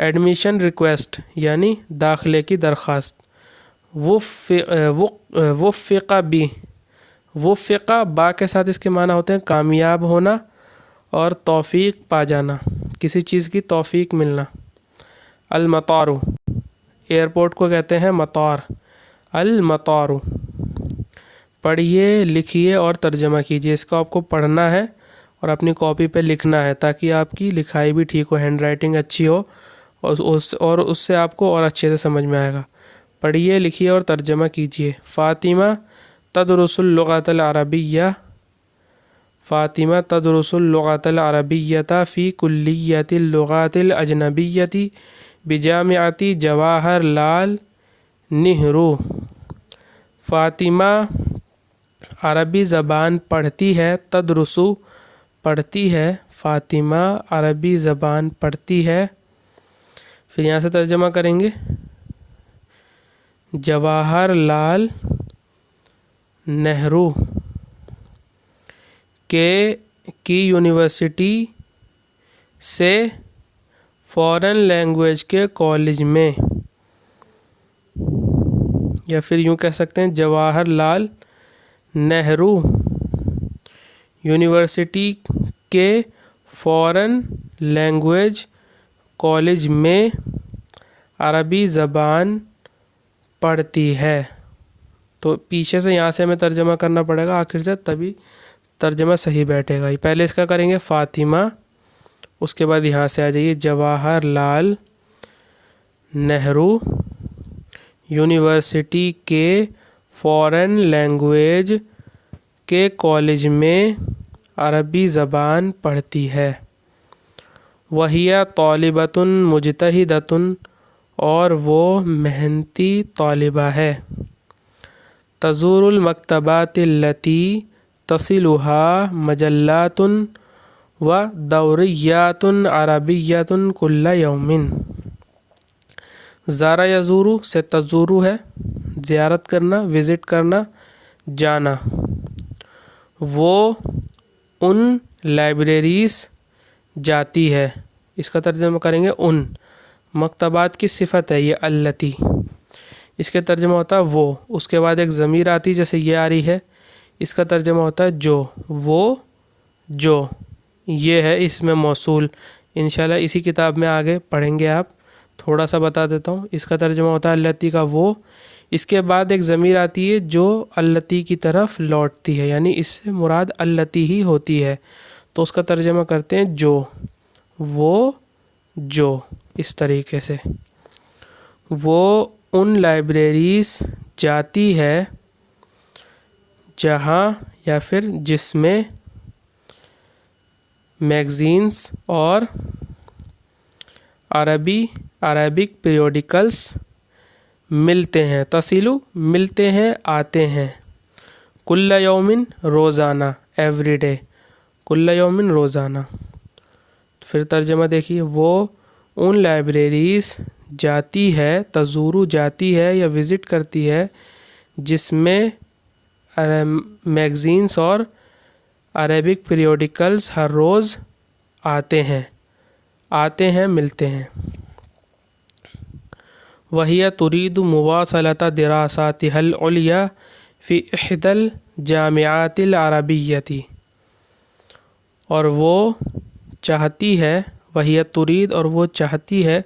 Admission request یعنی داخلے کی درخواست. وفق بھی، وفقہ با کے ساتھ اس کے معنی ہوتے ہیں کامیاب ہونا اور توفیق پا جانا، کسی چیز کی توفیق ملنا. المطار، ایئرپورٹ کو کہتے ہیں مطار. المطار. پڑھیے، لکھیے اور ترجمہ کیجیے. اس کو آپ کو پڑھنا ہے اور اپنی کاپی پہ لکھنا ہے تاکہ آپ کی لکھائی بھی ٹھیک ہو، ہینڈ رائٹنگ اچھی ہو اور اس سے آپ کو اور اچھے سے سمجھ میں آئے گا. پڑھیے، لکھیے اور ترجمہ کیجیے. فاطمہ تدرس اللغۃ العربیہ. فاطمہ تدرس اللغۃ العربیۃ فی کلیۃ اللغات الاجنبیۃ بجامعۃ جواہر لال نہرو. فاطمہ عربی زبان پڑھتی ہے. تدرسو پڑھتی ہے. فاطمہ عربی زبان پڑھتی ہے. پھر یہاں سے ترجمہ کریں گے. جواہر لال نہرو کی یونیورسٹی سے فارن لینگویج کے کالج میں، یا پھر یوں کہہ سکتے ہیں جواہر لال نہرو یونیورسٹی کے فارن لینگویج کالج میں عربی زبان پڑھتی ہے. تو پیچھے سے یہاں سے ہمیں ترجمہ کرنا پڑے گا آخر سے، تبھی ترجمہ صحیح بیٹھے گا. پہلے اس کا کریں گے فاطمہ، اس کے بعد یہاں سے آ جائیے جواہر لال نہرو یونیورسٹی کے فارن لینگویج کے کالج میں عربی زبان پڑھتی ہے. وہیہ طالبۃ مجتہدۃ، اور وہ محنتی طالبہ ہے. تزور المکتبات التی تصلها مجلات و دوریات عربیات کل یوم. زارا یزورو سے تزورو ہے زیارت کرنا، وزٹ کرنا، جانا. وہ ان لائبریریز جاتی ہے. اس کا ترجمہ کریں گے ان. مکتبات کی صفت ہے یہ التی، اس کے ترجمہ ہوتا ہے وہ. اس کے بعد ایک ضمیر آتی جیسے یہ آ رہی ہے، اس کا ترجمہ ہوتا ہے جو. وہ جو، یہ ہے اس میں موصول. انشاءاللہ اسی کتاب میں آگے پڑھیں گے آپ. تھوڑا سا بتا دیتا ہوں. اس کا ترجمہ ہوتا ہے التی کا وہ. اس کے بعد ایک ضمیر آتی ہے جو التی کی طرف لوٹتی ہے، یعنی اس سے مراد التی ہی ہوتی ہے، تو اس کا ترجمہ کرتے ہیں جو. وہ جو، اس طریقے سے. وہ ان لائبریریز جاتی ہے جہاں یا پھر جس میں میگزینز اور عربک پیریوڈیکلز ملتے ہیں. تصلو ملتے ہیں، آتے ہیں. کل یومن روزانہ، ایوری ڈے. کل یومن روزانہ. پھر ترجمہ دیکھیے. وہ ان لائبریریز جاتی ہے، تزورو جاتی ہے یا وزٹ کرتی ہے، جس میں میگزینس اور عربک پیریوڈیکلز ہر روز آتے ہیں، ملتے ہیں. وہی ترید مواصلۃ دراساتها العلیٰ فی احدی الجامعات العربیۃ. اور وہ چاہتی ہے، وہی ترید اور وہ چاہتی ہے.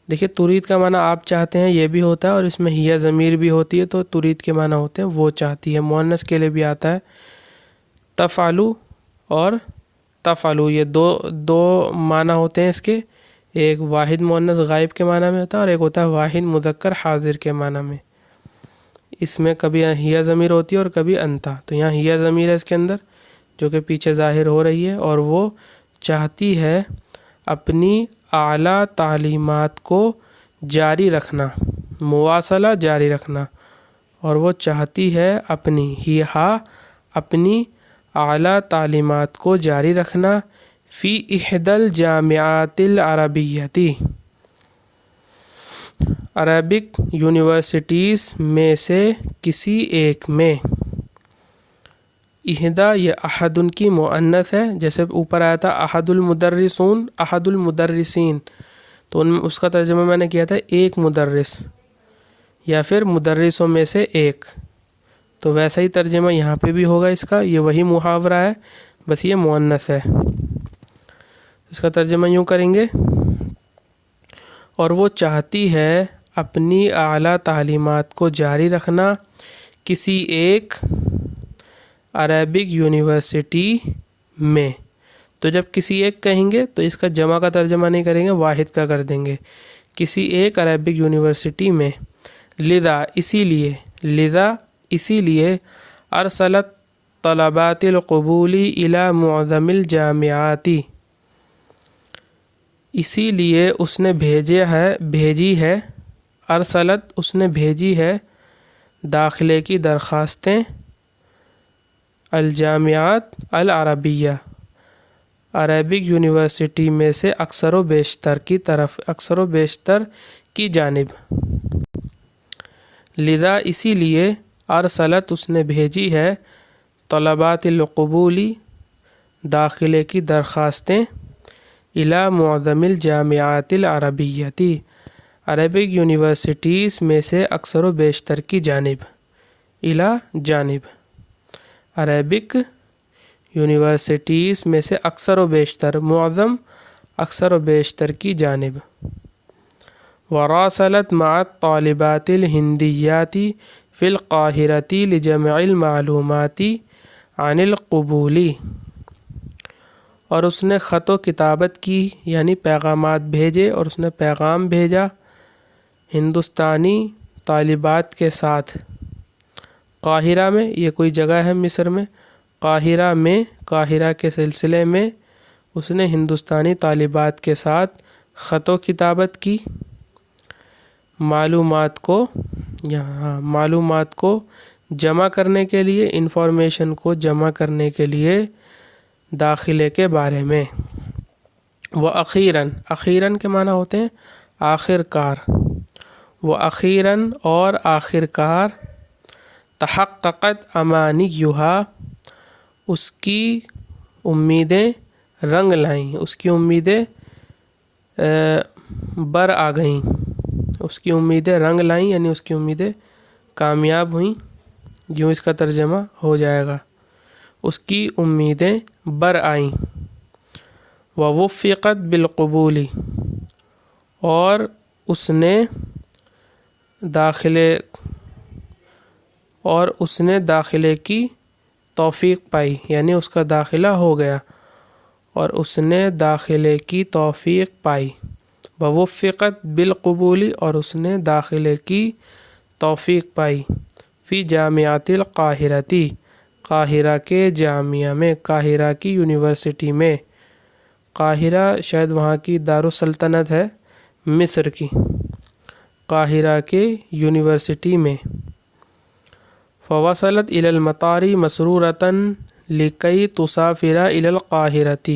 دیکھیے ترید کا معنی آپ چاہتے ہیں یہ بھی ہوتا ہے، اور اس میں ہی ضمیر بھی ہوتی ہے، تو ترید کے معنی ہوتے ہیں وہ چاہتی ہے. مؤنث کے لیے بھی آتا ہے تفعلو اور تفعلو، یہ دو معنی ہوتے ہیں اس کے. ایک واحد مؤنث غائب کے معنی میں ہوتا ہے اور ایک ہوتا ہے واحد مذکر حاضر کے معنی میں. اس میں کبھی ہی ضمیر ہوتی ہے اور کبھی انتا. تو یہاں ہی ضمیر ہے اس کے اندر جو کہ پیچھے ظاہر ہو رہی ہے، اور وہ چاہتی ہے اپنی اعلیٰ تعلیمات کو جاری رکھنا، مواصلہ جاری رکھنا. اور وہ چاہتی ہے اپنی اعلیٰ تعلیمات کو جاری رکھنا فی احدی الجامعات العربیۃ، عربک یونیورسٹیز میں سے کسی ایک میں. احدی یہ احد ان کی مؤنث ہے، جیسے اوپر آیا تھا احد المدرسون، احد المدرسین، تو تو اس کا ترجمہ میں نے کیا تھا ایک مدرس یا پھر مدرسوں میں سے ایک، تو ویسا ہی ترجمہ یہاں پہ بھی ہوگا اس کا، یہ وہی محاورہ ہے بس یہ مؤنث ہے۔ اس کا ترجمہ یوں کریں گے، اور وہ چاہتی ہے اپنی اعلیٰ تعلیمات کو جاری رکھنا کسی ایک عربک یونیورسٹی میں۔ تو جب کسی ایک کہیں گے تو اس کا جمع کا ترجمہ نہیں کریں گے، واحد کا کر دیں گے، کسی ایک عربک یونیورسٹی میں۔ لذا اسی لیے ارسلت طلبات القبولی الی معظم الجامعات، اسی لیے اس نے بھیجی ہے ارسلت اس نے بھیجی ہے داخلے کی درخواستیں الجامعات العربیہ، عربک یونیورسٹی میں سے اکثر و بیشتر کی جانب۔ لذا اسی لیے ارسلت اس نے بھیجی ہے طلبات القبولی داخلے کی درخواستیں الی معظم الجامعات العربیتی، عربک یونیورسٹیز میں سے اکثر و بیشتر کی جانب۔ الی جانب، عربک یونیورسٹیز میں سے اکثر و بیشتر، معظم اکثر و بیشتر کی جانب۔ وراسلت مع الطالبات الہندیات فی القاہرۃ لجمع المعلومات عن القبول، اور اس نے خط و کتابت کی یعنی پیغامات بھیجے، اور اس نے پیغام بھیجا ہندوستانی طالبات کے ساتھ قاہرہ میں، یہ کوئی جگہ ہے مصر میں، قاہرہ کے سلسلے میں اس نے ہندوستانی طالبات کے ساتھ خط و کتابت کی، معلومات کو جمع کرنے کے لیے، انفارمیشن کو جمع کرنے کے لیے داخلے کے بارے میں۔ اخیراً کے معنی ہوتے ہیں آخر کار، اخیراً اور آخر کار تحققت امانیہا اس کی امیدیں رنگ لائیں، اس کی امیدیں بر آ گئیں، اس کی امیدیں رنگ لائیں یعنی اس کی امیدیں کامیاب ہوئیں، یوں اس کا ترجمہ ہو جائے گا، اس کی امیدیں بر آئیں۔ ووفقت بالقبول، اور اس نے داخلے کی توفیق پائی یعنی اس کا داخلہ ہو گیا، اور اس نے داخلے کی توفیق پائی۔ ووفقت بالقبول، اور اس نے داخلے کی توفیق پائی فی جامعۃ القاہرۃ، قاہرہ کے جامعہ میں، قاہرہ کی یونیورسٹی میں۔ قاہرہ شاید وہاں کی دارالسلطنت ہے مصر کی، قاہرہ کے یونیورسٹی میں۔ فوصلت الی المطار مسرورۃ لکی تسافر الی القاہرۃ،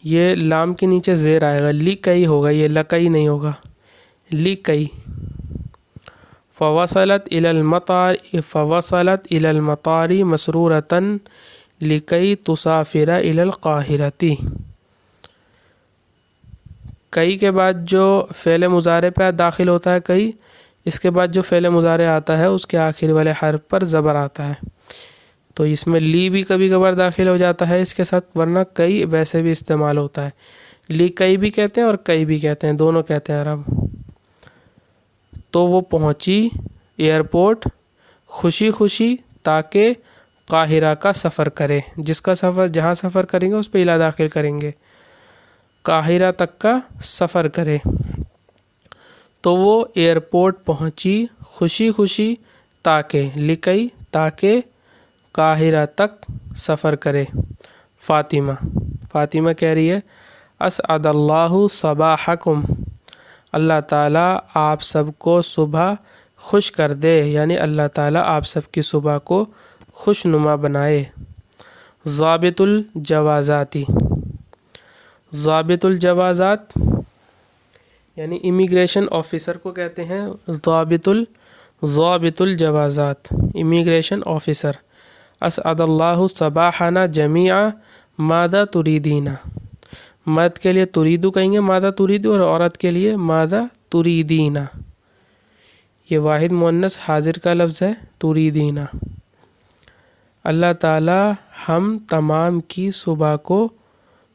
یہ لام کے نیچے زیر آئے گا، لکی ہوگا، یہ لکی نہیں ہوگا، لکی۔ فوصلت الی المطار مسرورۃ لکی تسافر الی القاہرۃ۔ کئی کے بعد جو فعل مضارع پہ داخل ہوتا ہے کئی، اس کے بعد جو فعل مضارع آتا ہے اس کے آخر والے حرف پر زبر آتا ہے، تو اس میں لی بھی کبھی کبھار داخل ہو جاتا ہے اس کے ساتھ، ورنہ کئی ویسے بھی استعمال ہوتا ہے، لی کئی بھی کہتے ہیں اور کئی بھی کہتے ہیں، دونوں کہتے ہیں عرب۔ تو وہ پہنچی ایئرپورٹ خوشی خوشی تاکہ قاہرہ کا سفر کرے، جس کا سفر جہاں سفر کریں گے اس پہ الا داخل کریں گے، قاہرہ تک کا سفر کرے۔ تو وہ ایئرپورٹ پہنچی خوشی خوشی تاکہ، لکی تاکہ قاہرہ تک سفر کرے۔ فاطمہ کہہ رہی ہے اسعد اللہ صباحکم، اللہ تعالیٰ آپ سب کو صبح خوش کر دے، یعنی اللہ تعالیٰ آپ سب کی صبح کو خوش نما بنائے۔ ضابط الجوازات یعنی امیگریشن آفیسر کو کہتے ہیں ضابط الجوازات، امیگریشن آفیسر۔ اسعد اللہ صباحنا جمیعا ماذا تريدين، مرد کے لیے تریدو کہیں گے ماذا تریدو، اور عورت کے لیے ماذا تریدینا۔ یہ واحد مؤنث حاضر کا لفظ ہے تریدینا۔ اللہ تعالی ہم تمام کی صبح کو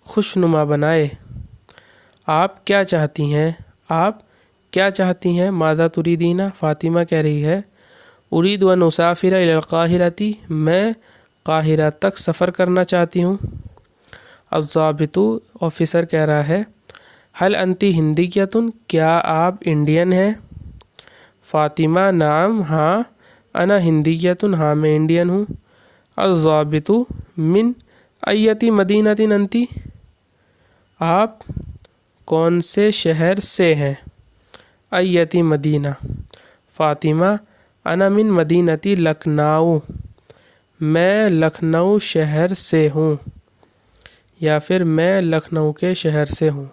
خوشنما بنائے۔ آپ کیا چاہتی ہیں؟ آپ کیا چاہتی ہیں؟ ماذا تریدینا، فاطمہ کہہ رہی ہے اريد ان اسافر الى القاہرة، میں قاہرہ تک سفر کرنا چاہتی ہوں۔ الضابط آفیسر کہہ رہا ہے هل انتی ہندیۃ، کیا آپ انڈین ہیں؟ فاطمہ نعم ہاں، انا ہندیۃ ہاں میں انڈین ہوں۔ الضابط من ایتی مدینۃ انتی، آپ کون سے شہر سے ہیں؟ ایتی مدینہ۔ فاطمہ انا من مدینتی لکھنؤ، میں لکھنؤ شہر سے ہوں، یا پھر میں لکھنؤ کے شہر سے ہوں۔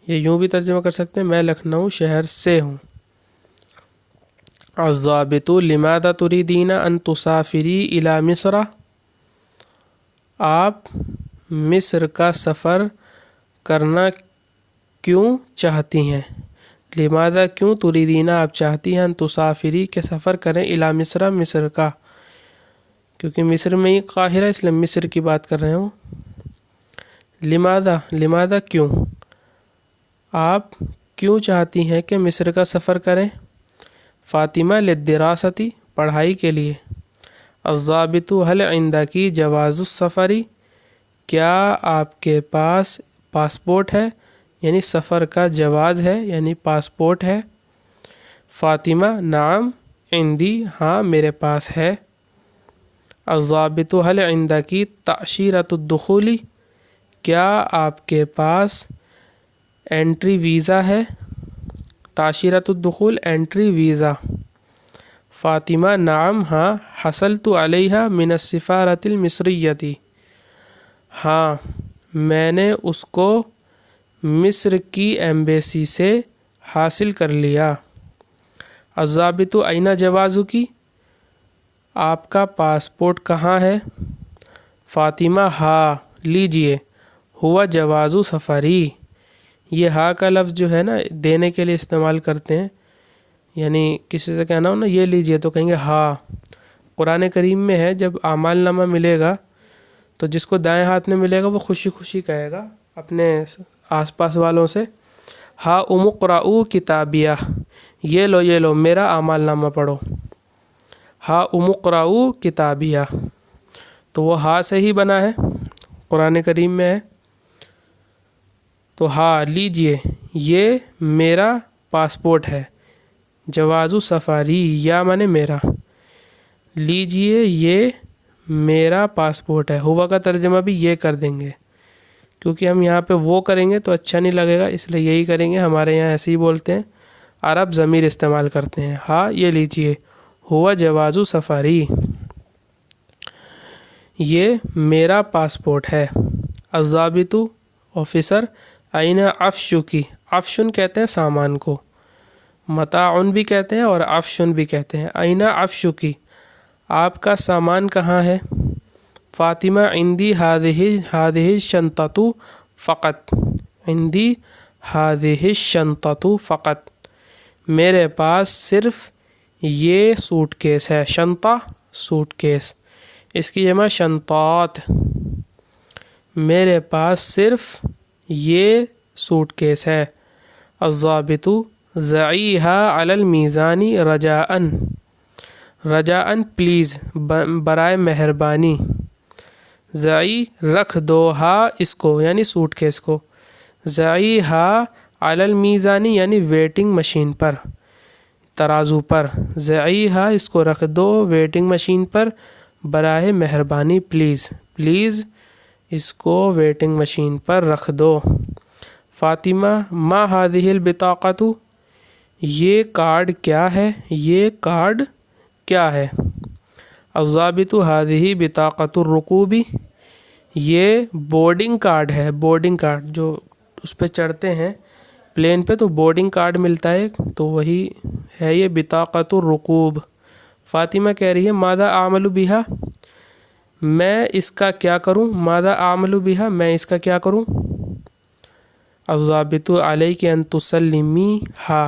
یہ یوں بھی ترجمہ کر سکتے ہیں میں لکھنؤ شہر سے ہوں۔ الضابط لماذا تريدين ان تسافری الى مصر، آپ مصر کا سفر کرنا کیوں چاہتی ہیں؟ لماذا کیوں، تريدين آپ چاہتی ہیں، ان تسافری کہ سفر کریں الى مصر مصر کا، کیونکہ مصر میں ہی قاہرہ اس لیے مصر کی بات کر رہے ہوں۔ لماذا کیوں، آپ کیوں چاہتی ہیں کہ مصر کا سفر کریں؟ فاطمہ للدراستی، پڑھائی کے لیے۔ الضابط هل عندك جواز السفر، کیا آپ کے پاس پاسپورٹ ہے، یعنی سفر کا جواز ہے یعنی پاسپورٹ ہے۔ فاطمہ نعم عندي، ہاں میرے پاس ہے۔ الضابط هل عندك تأشيرة الدخول، کیا آپ کے پاس انٹری ویزا ہے، تاشیرۃ الدخول انٹری ویزا۔ فاطمہ نعم ہاں، حصلت علیہا من السفارۃ المصریۃ، ہاں میں نے اس کو مصر کی ایمبیسی سے حاصل کر لیا۔ الضابط این جوازک، آپ کا پاسپورٹ کہاں ہے؟ فاطمہ ہاں لیجئے، ہوا جواز سفری، یہ ہاں کا لفظ جو ہے نا دینے کے لیے استعمال کرتے ہیں، یعنی کسی سے کہنا ہو نا یہ لیجئے تو کہیں گے ہاں۔ قرآن کریم میں ہے جب اعمال نامہ ملے گا تو جس کو دائیں ہاتھ میں ملے گا وہ خوشی خوشی کہے گا اپنے آس پاس والوں سے ہاں اقرؤ کتابیہ، یہ لو میرا اعمال نامہ پڑھو۔ ہاں اقرؤ کتابیہ، تو وہ ہاں سے ہی بنا ہے، قرآن کریم میں ہے، تو ہاں لیجئے یہ میرا پاسپورٹ ہے۔ جواز سفاری، یا مانے میرا، لیجئے یہ میرا پاسپورٹ ہے۔ ہوا کا ترجمہ بھی یہ کر دیں گے، کیونکہ ہم یہاں پہ وہ کریں گے تو اچھا نہیں لگے گا، اس لیے یہی کریں گے۔ ہمارے یہاں ایسے ہی بولتے ہیں، عرب ضمیر استعمال کرتے ہیں۔ ہاں یہ لیجئے، ہوا جواز سفاری، یہ میرا پاسپورٹ ہے۔ الضابط آفیسر این عفشکی، عفشن کہتے ہیں سامان کو، متاعن بھی کہتے ہیں اور عفشن بھی کہتے ہیں۔ این عفشکی، آپ کا سامان کہاں ہے؟ فاطمہ عندی هذه الشنطة فقط، عندی هذه الشنطة فقط، میرے پاس صرف یہ سوٹ کیس ہے۔ شنطہ سوٹ کیس، اس کی جمع شنطات، میرے پاس صرف یہ سوٹ کیس ہے۔ الضابط ضعیہا علی المیزان رجاء، رجاء پلیز، برائے مہربانی۔ ضعی رکھ دو، ہا اس کو یعنی سوٹ کیس کو، ضعیہا علی المیزان یعنی ویٹنگ مشین پر، ترازو پر، ضعیہا اس کو رکھ دو ویٹنگ مشین پر، براہ مہربانی پلیز، پلیز اس کو ویٹنگ مشین پر رکھ دو۔ فاطمہ ما هذه البطاقة، یہ کارڈ کیا ہے، یہ کارڈ کیا ہے؟ الضابط هذه بطاقة الركوب، یہ بورڈنگ کارڈ ہے، بورڈنگ کارڈ جو اس پہ چڑھتے ہیں پلین پہ تو بورڈنگ کارڈ ملتا ہے، تو وہی ہے یہ بطاقة الركوب۔ فاطمہ کہہ رہی ہے ماذا اعمل بها، میں اس کا کیا کروں، ماذا اعمل بها میں اس کا کیا کروں؟ الضابط علیک ان تسلمیہا،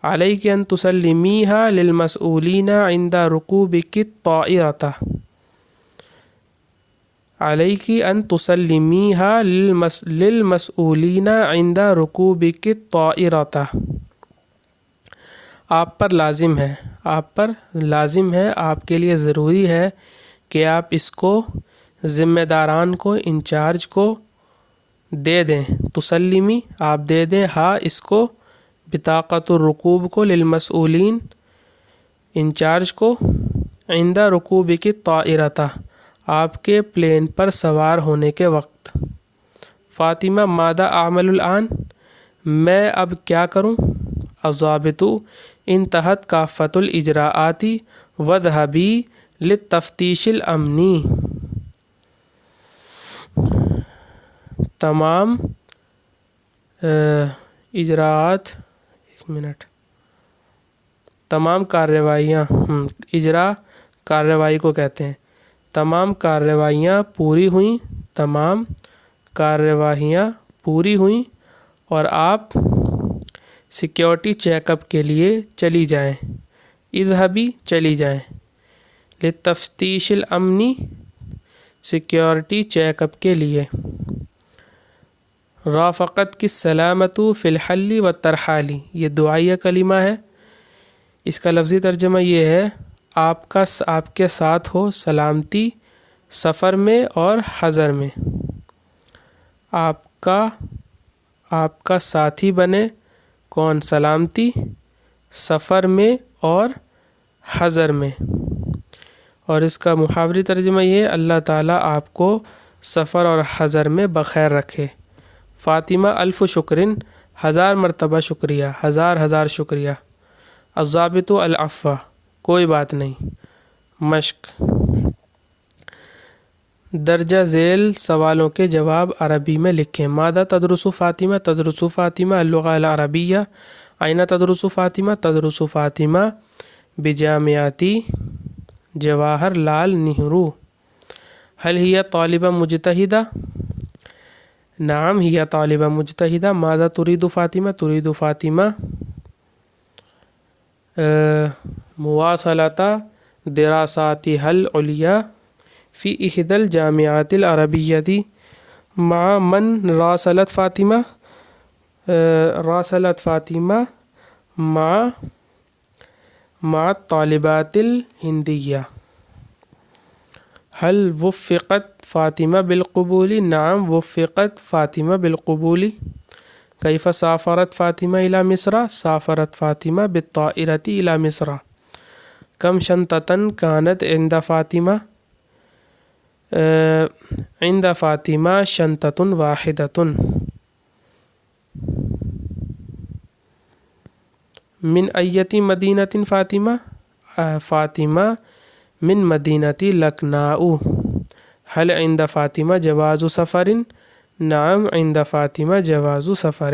علیک ان تسلمیہا للمسئولین عند رکوبک الطائرۃ، علیک ان تسلمیہا للمسئولین عند رکوبک الطائرۃ، آپ پر لازم ہے، آپ پر لازم ہے، آپ کے لیے ضروری ہے کہ آپ اس کو ذمہ داران کو، انچارج کو دے دیں، تسلیمی آپ دے دیں، ہاں اس کو، بطاقت الرکوب کو، للمسئولین انچارج کو، عند رکوبک الطائرۃ آپ کے پلین پر سوار ہونے کے وقت۔ فاطمہ ماذا اعمل الآن، میں اب کیا کروں؟ الضابط انتہت کافۃ الاجراءات واذهبی للتفتیش الامنی، تمام اجراءات، ایک منٹ، تمام کارروائیاں، اجرا کارروائی کو کہتے ہیں، تمام کارروائیاں پوری ہوئیں، تمام کارروائیاں پوری ہوئیں اور آپ سیکیورٹی چیک اپ کے لیے چلی جائیں، اذهبی چلی جائیں، للتفتیش الامنی سیکیورٹی چیک اپ کے لیے۔ رافقت کی سلامت فی الحل والترحال، یہ دعائیہ کلمہ ہے، اس کا لفظی ترجمہ یہ ہے آپ کے ساتھ ہو سلامتی سفر میں اور حضر میں، آپ کا ساتھی بنے کون؟ سلامتی سفر میں اور حضر میں، اور اس کا محاوری ترجمہ یہ ہے اللہ تعالیٰ آپ کو سفر اور حضر میں بخیر رکھے۔ فاطمہ الف شکرن، ہزار مرتبہ شکریہ، ہزار شکریہ۔ الضابط العفو، کوئی بات نہیں۔ مشق، درجہ ذیل سوالوں کے جواب عربی میں لکھیں۔ ماذا تدرس فاطمہ، تدرس فاطمہ اللغة العربیہ۔ أين تدرس فاطمہ، تدرس فاطمہ بجامعة جواہر لال نہرو۔ هل هي طالبة مجتهدة؟ نعم هي طالبة مجتهدة۔ ماذا تريد فاطمة، تريد فاطمة مواصلة دراساتها العليا في إحدى الجامعات العربية۔ مع من راسلت فاطمة؟ راسلت فاطمة مع الطالبات الهندية۔ هل وفقت فاطمة بالقبول؟ نعم وفقت فاطمة بالقبول۔ كيف سافرت فاطمة إلى مصر؟ سافرت فاطمة بالطائرة إلى مصر۔ كم شنطة كانت عند فاطمة؟ عند فاطمة شنطة واحدة۔ من أية مدينة فاطمة؟ فاطمة من مدينة لکھنؤ۔ هل عند فاطمة جواز سفر؟ نعم عند فاطمة جواز سفر۔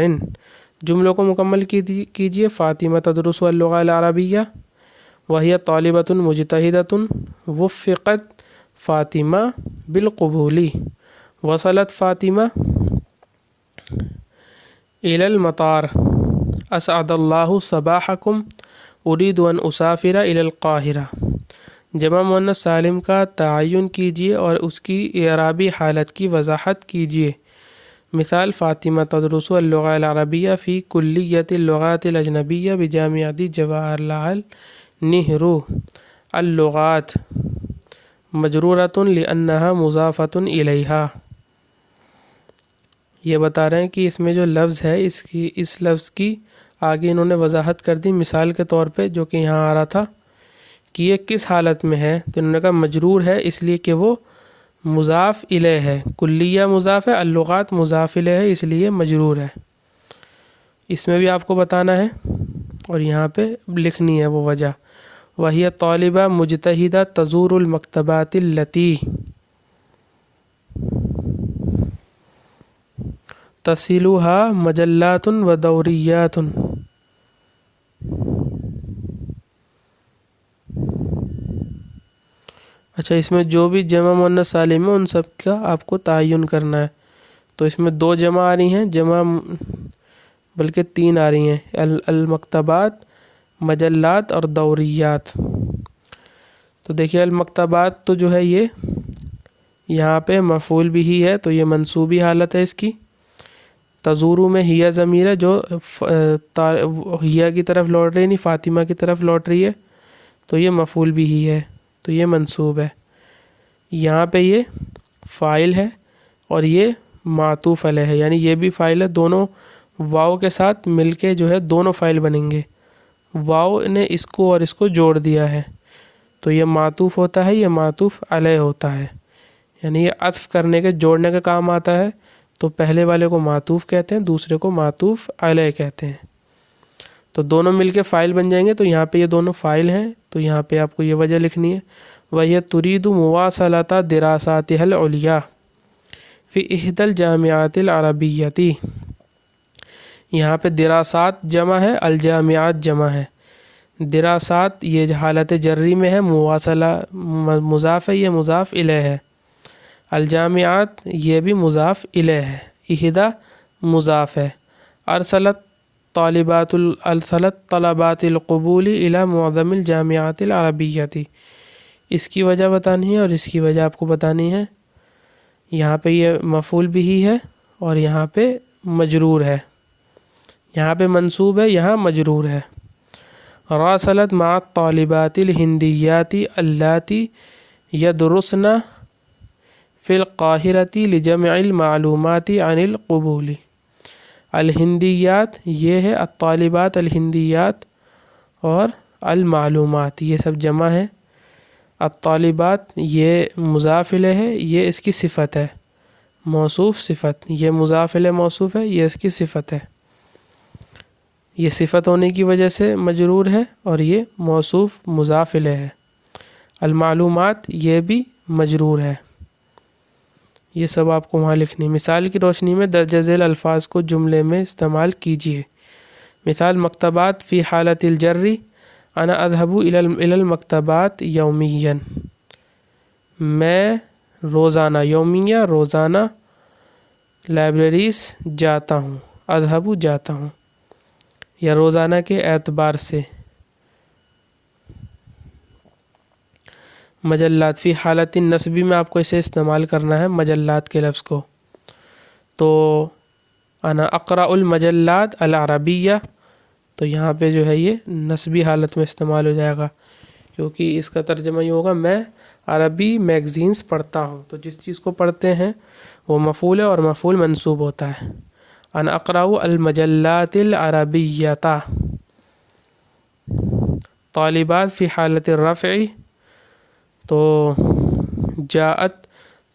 جملوں کو مکمل کیجیے۔ فاطمہ تدرس اللغة العربية وهي طالبة مجتهدة۔ وفقت فاطمة بالقبول۔ وصلت فاطمة إلى المطار۔ أسعد الله صباحكم، أريد أن أسافر إلى القاهرة۔ جمع مؤنث سالم کا تعین کیجیے اور اس کی اعرابی حالت کی وضاحت کیجیے۔ مثال فاطمہ تدرس اللغة العربية في كلية اللغات الأجنبية بجامعة جواہر لال نہرو۔ اللغات مجرورة لأنها مضافة إليها، یہ بتا رہے ہیں کہ اس میں جو لفظ ہے اس لفظ کی آگے انہوں نے وضاحت کر دی مثال کے طور پہ، جو کہ یہاں آ رہا تھا کہ یہ کس حالت میں ہے، تو انہوں نے کہا مجرور ہے اس لیے کہ وہ مضاف الیہ ہے، کلیہ مضاف ہے، اللغات مضاف الیہ ہے، اس لیے مجرور ہے۔ اس میں بھی آپ کو بتانا ہے اور یہاں پہ لکھنی ہے وہ وجہ۔ وہی طالبہ مجتہدہ تزور المکتبات التی تصلها مجلات و دوریات۔ اچھا، اس میں جو بھی جمع مؤنث سالم ہے ان سب کا آپ کو تعین کرنا ہے، تو اس میں 2 جمع آ رہی ہیں، جمع بلکہ 3 آ رہی ہیں، المکتبات، مجلات اور دوریات۔ تو دیکھیے المکتبات تو جو ہے یہ یہاں پہ مفعول بھی ہی ہے، تو یہ منصوبی حالت ہے اس کی۔ تزورو میں ہیا ضمیر ہے جو ہیا کی طرف لوٹ رہی ہے، نہیں فاطمہ کی طرف لوٹ رہی ہے، تو یہ مفعول بھی ہی ہے، تو یہ منصوب ہے۔ یہاں پہ یہ فاعل ہے اور یہ معطوف علیہ ہے، یعنی یہ بھی فاعل ہے، دونوں واو کے ساتھ مل کے جو ہے دونوں فاعل بنیں گے۔ واو نے اس کو اور اس کو جوڑ دیا ہے، تو یہ معطوف ہوتا ہے، یہ معطوف علیہ ہوتا ہے، یعنی یہ عطف کرنے کے جوڑنے کا کام آتا ہے۔ تو پہلے والے کو معطوف کہتے ہیں، دوسرے کو معطوف علیہ کہتے ہیں۔ تو دونوں مل کے فاعل بن جائیں گے، تو یہاں پہ یہ دونوں فاعل ہیں، تو یہاں پہ آپ کو یہ وجہ لکھنی ہے، وَهِيَ تُرِيدُ مُوَاصَلَةَ دِرَاسَاتِهَا الْعُلْيَا فِي إِحْدَى الْجَامِعَاتِ الْعَرَبِيَّةِ۔ یہاں پہ دراسات جمع ہے، الجامعات جمع ہے۔ دراسات یہ حالت جری میں ہے، مواصلہ مضاف ہے، یہ مضاف الیہ ہے۔ الجامعات یہ بھی مضاف الیہ ہے، احدی مضاف ہے۔ ارسلت طلبات القبول الی معظم الجامعات العربیۃ، اس کی وجہ بتانی ہے اور اس کی وجہ آپ کو بتانی ہے۔ یہاں پہ یہ مفعول بھی ہی ہے اور یہاں پہ مجرور ہے، یہاں پہ منصوب ہے، یہاں مجرور ہے۔ راسلت مع الطالبات الہندیات اللاتی یدرسن فی القاہرۃ لجمع المعلومات عن القبول۔ الہندیات یہ ہے، الطالبات الہندیات اور المعلومات یہ سب جمع ہے۔ الطالبات یہ مضاف الیہ ہے، یہ اس کی صفت ہے، موصوف صفت، یہ مضاف الیہ موصوف ہے، یہ اس کی صفت ہے، یہ صفت ہونے کی وجہ سے مجرور ہے اور یہ موصوف مضاف الیہ ہے۔ المعلومات یہ بھی مجرور ہے۔ یہ سب آپ کو وہاں لکھنی۔ مثال کی روشنی میں درج ذیل الفاظ کو جملے میں استعمال کیجیے۔ مثال مکتبات فی حالت الجر، انا اذهب الی المکتبات یومیا، میں روزانہ، یومیہ روزانہ لائبریریز جاتا ہوں، اذهب جاتا ہوں، یا روزانہ کے اعتبار سے۔ مجلات فی حالت نصبی میں آپ کو اسے استعمال کرنا ہے، مجلات کے لفظ کو۔ تو انا اقرأ المجلات العربیہ، تو یہاں پہ جو ہے یہ نصبی حالت میں استعمال ہو جائے گا، کیونکہ اس کا ترجمہ یہ ہوگا میں عربی میگزینز پڑھتا ہوں۔ تو جس چیز کو پڑھتے ہیں وہ مفعول ہے اور مفعول منصوب ہوتا ہے۔ انا اقرأ المجلات العربیہ۔ طالبات فی حالت الرفع، تو جاءت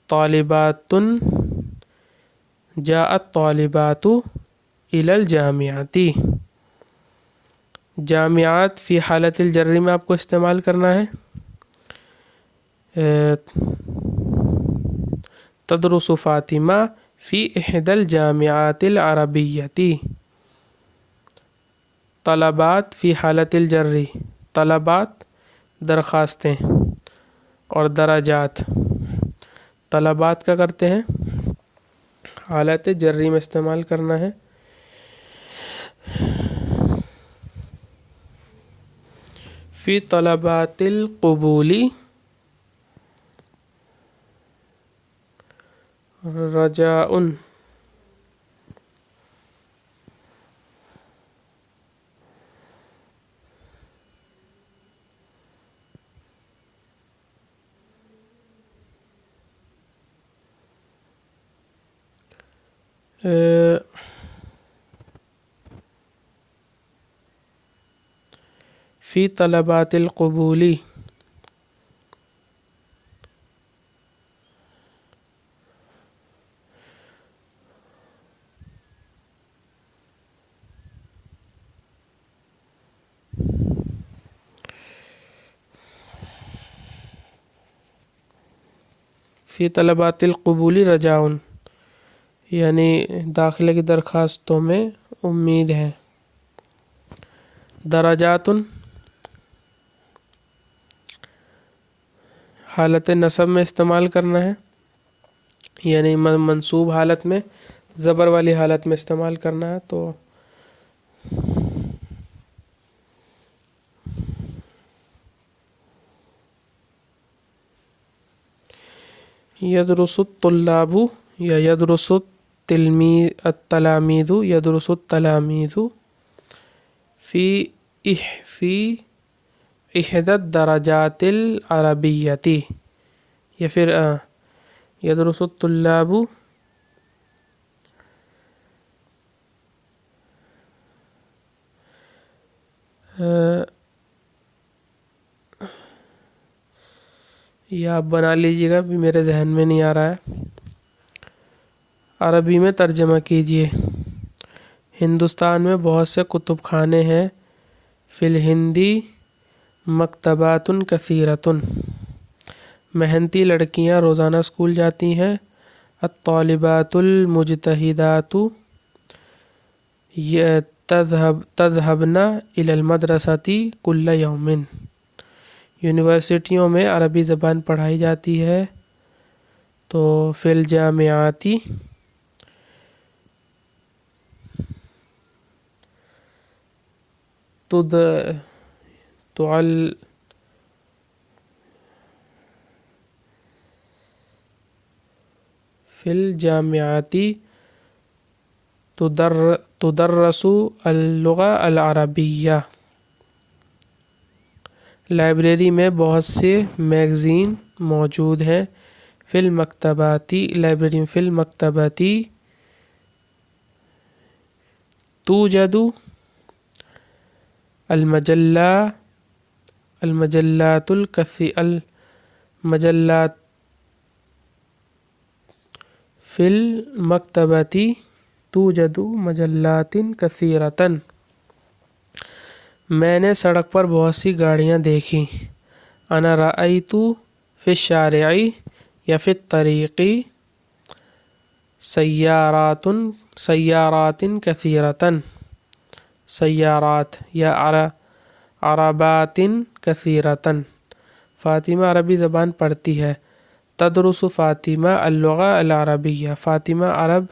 طالبات الی الجامعات۔ جامعات فی حالت الجر میں آپ کو استعمال کرنا ہے، تدرس فاطمہ فی احدی الجامعات العربیۃ۔ طلبات فی حالت الجر، طلبات درخواستیں، اور درجات، طلبات کا کرتے ہیں حالت جری میں استعمال کرنا ہے۔ فی طلبات القبول رجاء، فی طلبات القبول، فی طلبات القبول رجاء، یعنی داخلے کی درخواستوں میں امید ہے۔ درجات حالت نصب میں استعمال کرنا ہے، یعنی منصوب حالت میں زبر والی حالت میں استعمال کرنا ہے تو یدرس الطلاب یا یدرس التلاميذ يدرس التلاميذ في إحدى الدرجات العربية یا پھر يدرس الطلاب یا آپ بنا لیجیے گا، بھی میرے ذہن میں نہیں آ رہا ہے، عربی میں ترجمہ کیجیے۔ ہندوستان میں بہت سے کتب خانے ہیں، فی الہندی مکتبات کثیرۃ، محنتی لڑکیاں روزانہ اسکول جاتی ہیں، الطالبات المجتہدات تذهبن الی المدرسۃ کل یوم، یونیورسٹیوں میں عربی زبان پڑھائی جاتی ہے، تو فی الجامعات فی الجامعات تدرس اللغة العربیہ، لائبریری میں بہت سے میگزین موجود ہیں، فی المکتبات لائبریری میں، فی المکتبات توجد المجلات المجلات فی المکتبات توجد مجلات کثیرۃ، میں نے سڑک پر بہت سی گاڑیاں دیکھی، انا رأیت فی الشارع یا فی الطریق سیارات کثیرۃ، سیارات یا عربات کثیرۃ، فاطمہ عربی زبان پڑھتی ہے، تدرس فاطمہ اللغة العربیہ، فاطمہ عرب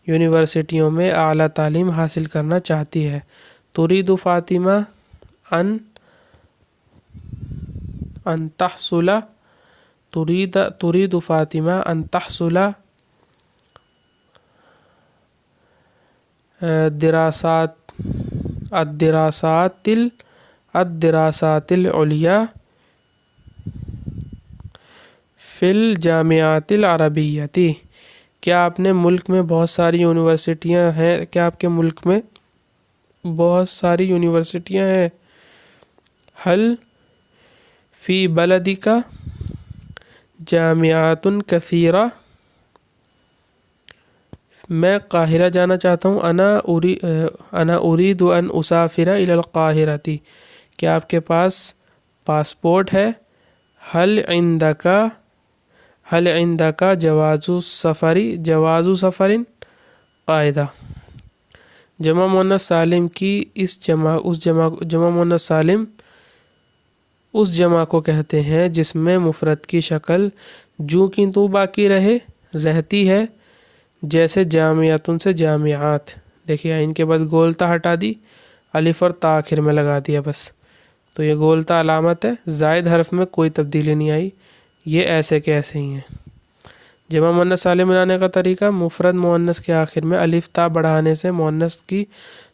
یونیورسٹیوں میں اعلیٰ تعلیم حاصل کرنا چاہتی ہے، تريد فاطمہ ان تحصل تريد فاطمہ ان تحصل الدراسات العليا فی الجامعات العربیۃ، کیا اپنے ملک میں بہت ساری یونیورسٹیاں ہیں؟ کیا آپ کے ملک میں بہت ساری یونیورسٹیاں ہیں؟ حل فی بلدک جامعات کثیرہ، میں قاہرہ جانا چاہتا ہوں، انا اريد ان اسافر الى القاہرہ، کیا آپ کے پاس پاسپورٹ ہے؟ حل عندک جواز سفر قاعدہ، جمع مؤنث سالم کی جمع مؤنث سالم اس جمع کو کہتے ہیں جس میں مفرد کی شکل جو کی تو باقی رہتی ہے، جیسے جامعتن سے جامعات، دیکھیے ان کے بعد گولتا ہٹا دی، الف اور تا آخر میں لگا دیا بس، تو یہ گولتا علامت ہے، زائد حرف میں کوئی تبدیلی نہیں آئی، یہ ایسے کے ایسے ہی ہیں۔ جمع مؤنث سالم بنانے کا طریقہ، مفرد مؤنث کے آخر میں الف تا بڑھانے سے مؤنث کی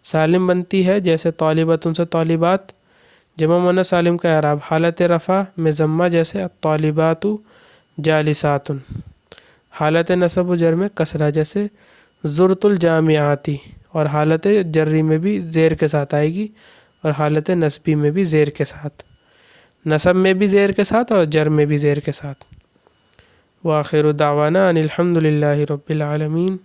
سالم بنتی ہے، جیسے طالباتن سے طالبات۔ جمع مؤنث سالم کا اعراب، حالت رفع میں ضمہ، جیسے الطالبات جالسات، حالت نصب و جر میں کسرہ، جیسے زرت الجامعات، اور حالت جری میں بھی زیر کے ساتھ آئے گی، اور حالت نصبی میں بھی زیر کے ساتھ، نصب میں بھی زیر کے ساتھ اور جر میں بھی زیر کے ساتھ۔ وآخر دعوانا ان الحمد للہ رب العالمین۔